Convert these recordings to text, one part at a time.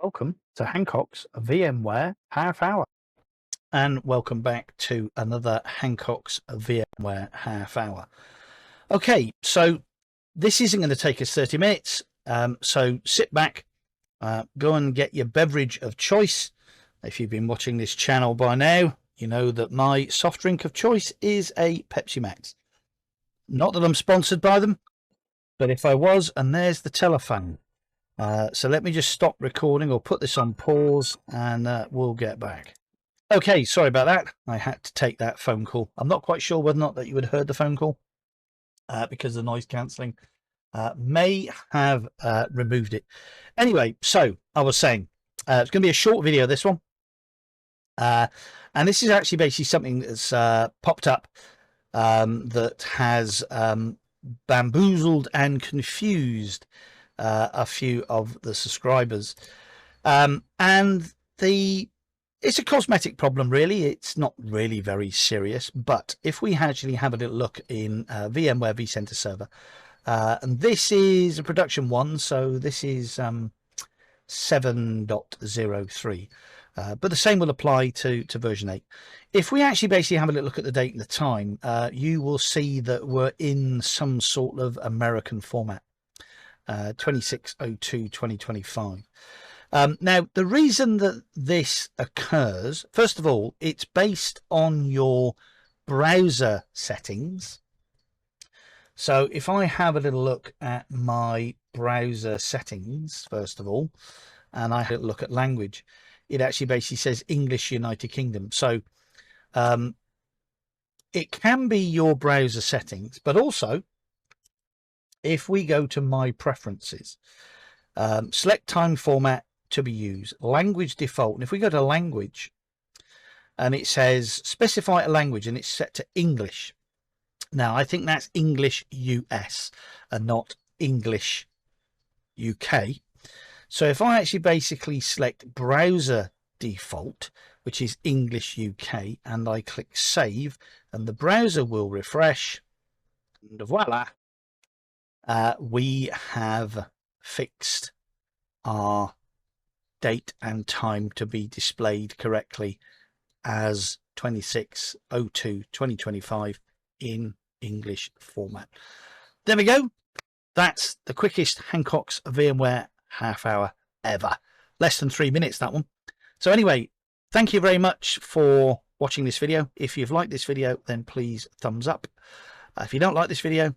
Welcome to Hancock's VMware Half Hour, and welcome back to another Hancock's VMware Half Hour. Okay, so this isn't going to take us 30 minutes, so sit back, go and get your beverage of choice. If you've been watching this channel by now, you know that my soft drink of choice is a Pepsi Max. Not that I'm sponsored by them, but if I was, and there's the telephone. So let me just stop recording or put this on pause and we'll get back. Okay, sorry about that. I had to take that phone call. I'm not quite sure whether or not that you had heard the phone call because the noise cancelling may have removed it. Anyway, so I was saying it's going to be a short video, this one. And this is actually basically something that's popped up that has bamboozled and confused a few of the subscribers, and it's a cosmetic problem, really. It's not really very serious, but if we actually have a little look in VMware vCenter server, and this is a production one, so this is 7.03, but the same will apply to version 8. If we actually basically have a little look at the date and the time, you will see that we're in some sort of American format. 26/02/2025. Now, the reason that this occurs, first of all, it's based on your browser settings. So if I have a little look at my browser settings, first of all, and I have a look at language, it actually basically says English United Kingdom. So it can be your browser settings, but also if we go to my preferences, select time format to be used, language default, and if we go to language and it says specify a language and it's set to English. Now I think that's English US and not English UK. So if I actually basically select browser default, which is English UK, and I click save, and the browser will refresh, and voila, we have fixed our date and time to be displayed correctly as 26/02/2025 in English format. There we go. That's the quickest Hancock's VMware half hour ever. Less than 3 minutes, that one. So anyway, thank you very much for watching this video. If you've liked this video, then please thumbs up. If you don't like this video,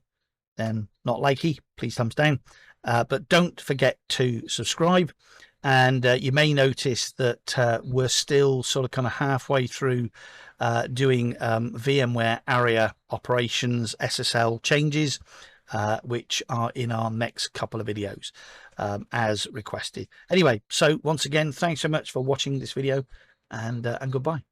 then not likey, please thumbs down, but don't forget to subscribe. And you may notice that we're still sort of kind of halfway through doing VMware area operations SSL changes, which are in our next couple of videos as requested. Anyway, so once again, thanks so much for watching this video, and goodbye.